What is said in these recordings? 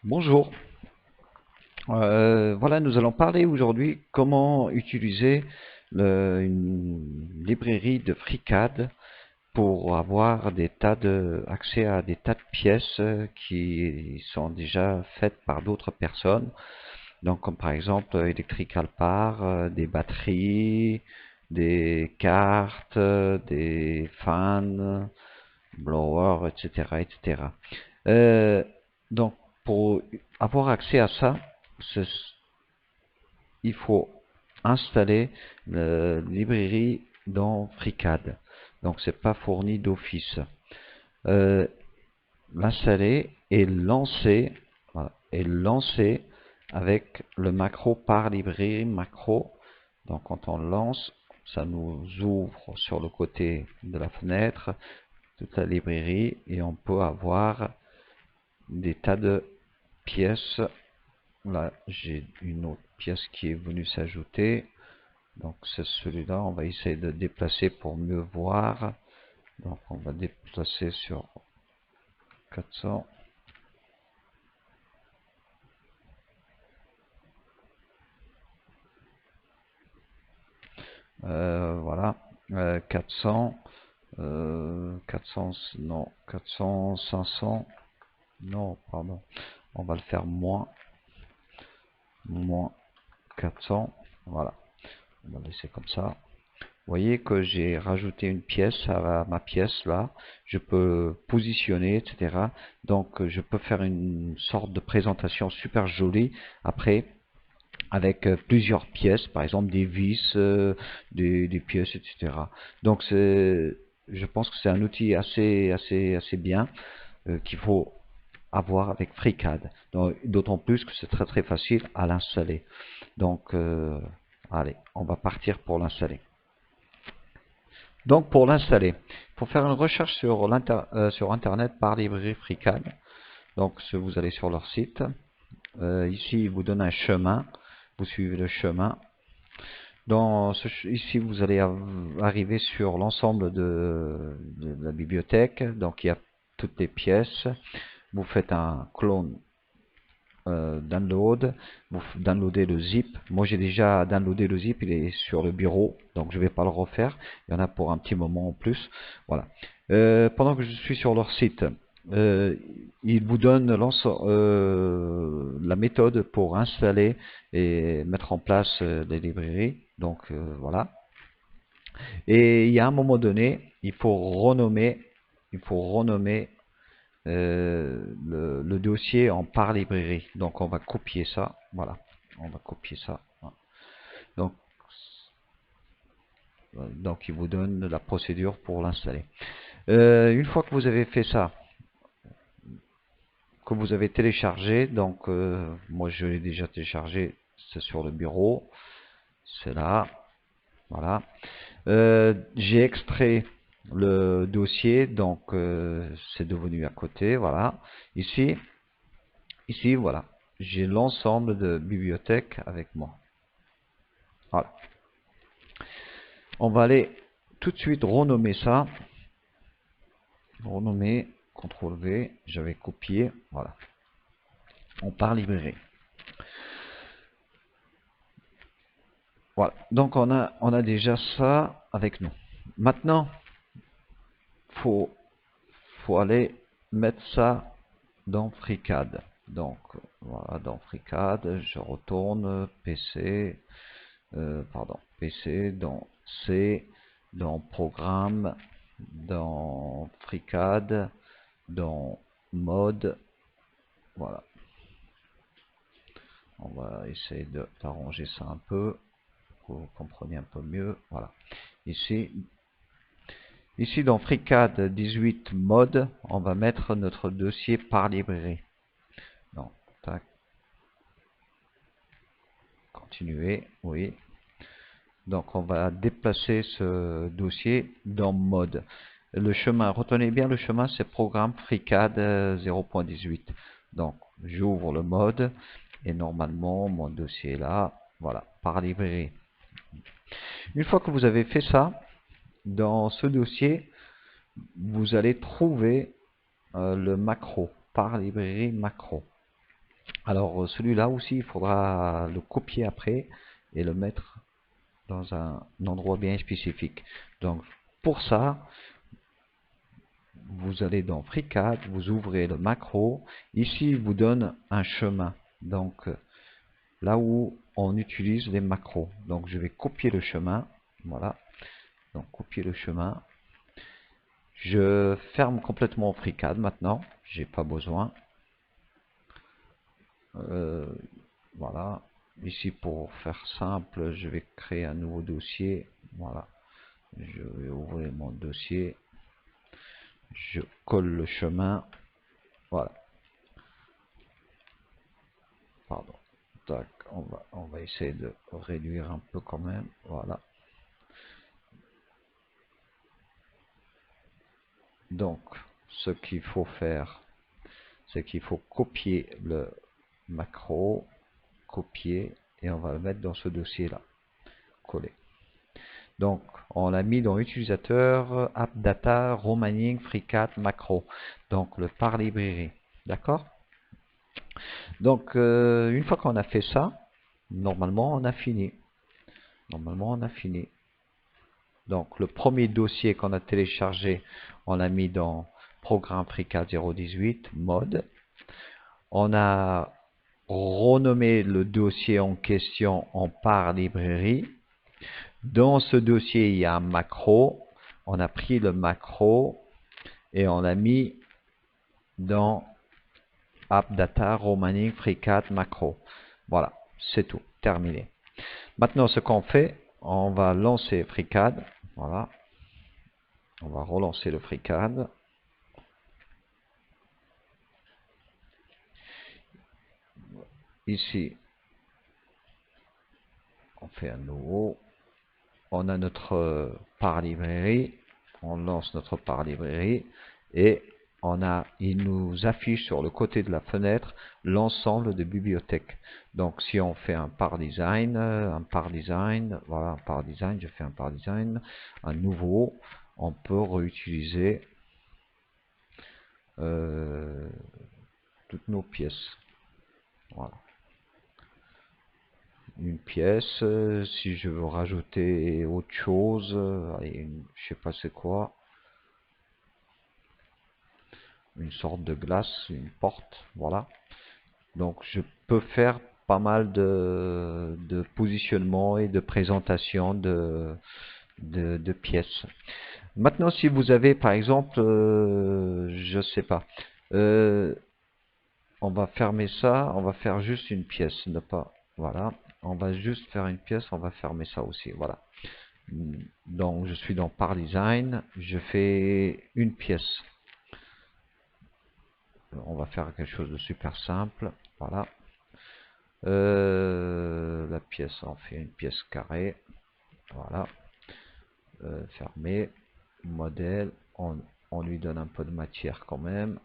Bonjour. Voilà, nous allons parler aujourd'hui comment utiliser une librairie de FreeCAD pour avoir accès à des tas de pièces qui sont déjà faites par d'autres personnes. Donc, comme par exemple Electrical Part, des batteries, des cartes, des fans, blowers, etc., etc. Euh, donc, pour avoir accès à ça, ce- il faut installer la librairie dans FreeCAD. Donc, c'est pas fourni d'office. Euh, L'installer et lancer, voilà, et lancer avec le macro par librairie macro. Donc, quand on lance, ça nous ouvre sur le côté de la fenêtre toute la librairie et on peut avoir des tas de pièces. Là, j'ai une autre pièce qui est venue s'ajouter. Donc, c'est celui-là. On va essayer de déplacer pour mieux voir. Donc, on va déplacer sur 400. Voilà. 400. 400, non. 400, 500. Non, pardon. On va le faire moins 400. Voilà. On va laisser comme ça. Vous voyez que j'ai rajouté une pièce à ma pièce là. Je peux positionner, etc. Donc je peux faire une sorte de présentation super jolie après avec plusieurs pièces, par exemple des vis, des pièces, etc. Donc je pense que c'est un outil assez bien qu'il faut avoir avec FreeCAD. D'autant plus que c'est très facile à l'installer. Donc allez, on va partir pour l'installer. Donc pour l'installer, il faut faire une recherche sur Internet par librairie FreeCAD. Donc vous allez sur leur site. Ici, il vous donne un chemin. Vous suivez le chemin. Ici, vous allez arriver sur l'ensemble de la bibliothèque. Donc il y a toutes les pièces. Vous faites un clone download, vous downloadez le zip. Moi j'ai déjà downloadé le zip, il est sur le bureau, donc je vais pas le refaire. Il y en a pour un petit moment en plus. Voilà. Pendant que je suis sur leur site, il vous donne la méthode pour installer et mettre en place des librairies. Donc voilà. Et il y a un moment donné, il faut renommer le dossier en par librairie. Donc on va copier ça. Voilà. On va copier ça. Donc, donc il vous donne la procédure pour l'installer. Une fois que vous avez fait ça, que vous avez téléchargé, donc moi je l'ai déjà téléchargé, c'est sur le bureau, c'est là, voilà. J'ai extrait le dossier, donc c'est devenu à côté, voilà. Ici, voilà, j'ai l'ensemble de bibliothèques avec moi. Voilà. On va aller tout de suite renommer ça. Renommer, CTRL V, j'avais copié, voilà. On part librairie. Voilà. Donc on a déjà ça avec nous. Maintenant, faut aller mettre ça dans FreeCAD. Donc voilà, dans FreeCAD, je retourne PC, PC, dans C, dans Programme, dans FreeCAD, dans Mode, voilà. On va essayer d'arranger ça un peu, pour que vous compreniez un peu mieux, voilà. Ici dans FreeCAD 18 Mode, on va mettre notre dossier par librairie. Donc, tac, continuer, oui. Donc on va déplacer ce dossier dans mode. Le chemin, retenez bien le chemin, c'est programme FreeCAD 0.18. Donc j'ouvre le mode et normalement mon dossier est là, voilà, par librairie. Une fois que vous avez fait ça, dans ce dossier, vous allez trouver le macro, par librairie macro. Alors celui-là aussi, il faudra le copier après et le mettre dans un endroit bien spécifique. Donc pour ça, vous allez dans FreeCAD, vous ouvrez le macro. Ici, il vous donne un chemin. Donc là où on utilise les macros. Donc je vais copier le chemin. Voilà. Donc copier le chemin. Je ferme complètement FreeCAD maintenant. J'ai pas besoin. Voilà. Ici, pour faire simple, je vais créer un nouveau dossier. Voilà. Je vais ouvrir mon dossier. Je colle le chemin. Voilà. Pardon. Tac. On va essayer de réduire un peu quand même. Voilà. Donc, ce qu'il faut faire, c'est qu'il faut copier le macro, copier, et on va le mettre dans ce dossier-là. Coller. Donc, on l'a mis dans utilisateur, app data, romaning, FreeCAD, macro. Donc, le par librairie. D'accord? Donc, une fois qu'on a fait ça, normalement, on a fini. Normalement, on a fini. Donc, le premier dossier qu'on a téléchargé, on l'a mis dans programme FreeCAD 018, mode. On a renommé le dossier en question en par librairie. Dans ce dossier, il y a un macro. On a pris le macro et on l'a mis dans App Data, Romaning, FreeCAD, macro. Voilà, c'est tout, terminé. Maintenant, ce qu'on fait, on va lancer FreeCAD. Voilà, on va relancer le FreeCAD. Ici, on fait un nouveau. On a notre par librairie. On lance notre par librairie et il nous affiche sur le côté de la fenêtre l'ensemble de bibliothèques. Donc si on fait un par design, voilà un par design, je fais un par design, un nouveau, on peut réutiliser toutes nos pièces. Voilà. Une pièce, si je veux rajouter autre chose, allez, je sais pas c'est quoi, une sorte de glace, une porte, voilà. Donc je peux faire pas mal de positionnement et de présentation de pièces. Maintenant, si vous avez par exemple, je sais pas, euh, on va fermer ça, on va faire juste une pièce, ne pas, voilà, on va juste faire une pièce, on va fermer ça aussi, voilà. Donc je suis dans par design, je fais une pièce. On va faire quelque chose de super simple, voilà. La pièce, on fait une pièce carrée, voilà. Fermé, modèle, on lui donne un peu de matière quand même,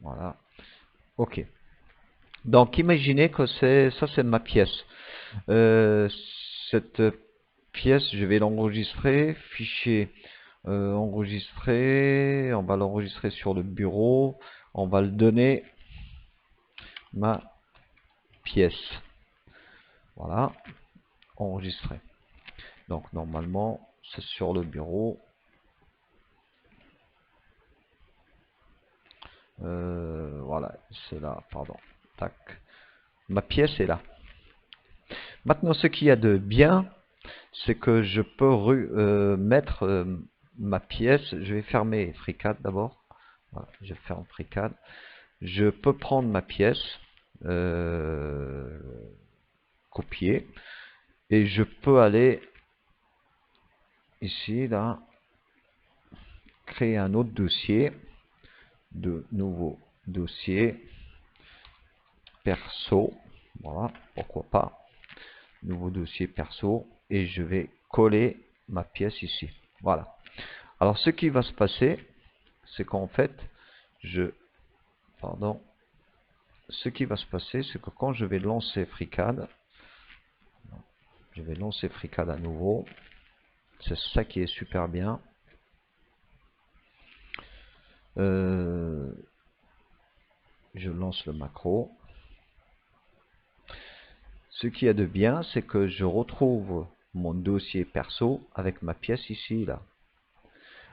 voilà. Ok. Donc imaginez que ça c'est ma pièce. Cette pièce, je vais l'enregistrer, fichier enregistrer, on va l'enregistrer sur le bureau, on va le donner ma pièce. Voilà, enregistrer. Donc normalement, c'est sur le bureau. Voilà, c'est là, pardon. Tac. Ma pièce est là. Maintenant, ce qu'il y a de bien, c'est que je peux mettre ma pièce. Je vais fermer FreeCAD d'abord. Voilà, je ferme FreeCAD. Je peux prendre ma pièce, copier, et je peux aller ici, là, créer un autre dossier, de nouveau dossier perso. Voilà, pourquoi pas. Nouveau dossier perso, et je vais coller ma pièce ici. Voilà. Alors ce qui va se passer, c'est qu'en fait, ce qui va se passer, c'est que quand je vais lancer FreeCAD, à nouveau. C'est ça qui est super bien. Je lance le macro. Ce qu'il y a de bien, c'est que je retrouve mon dossier perso avec ma pièce ici, là.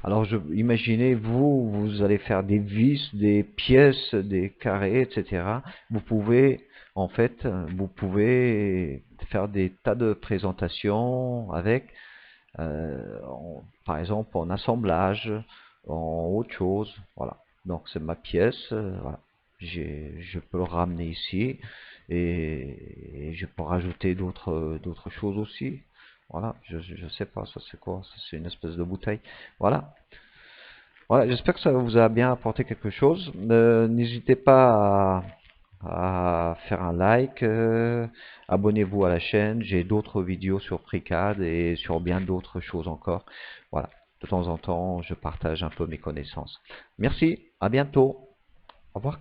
Alors, imaginez, vous allez faire des vis, des pièces, des carrés, etc. Vous pouvez, en fait, vous pouvez faire des tas de présentations avec, par exemple, en assemblage, en autre chose. Voilà. Donc, c'est ma pièce. Voilà. Je peux le ramener ici et je peux rajouter d'autres choses aussi. Voilà, je sais pas, ça c'est quoi? Ça c'est une espèce de bouteille. Voilà. Voilà, j'espère que ça vous a bien apporté quelque chose. N'hésitez pas à faire un like, abonnez-vous à la chaîne. J'ai d'autres vidéos sur FreeCAD et sur bien d'autres choses encore. Voilà, de temps en temps, je partage un peu mes connaissances. Merci, à bientôt. Au revoir.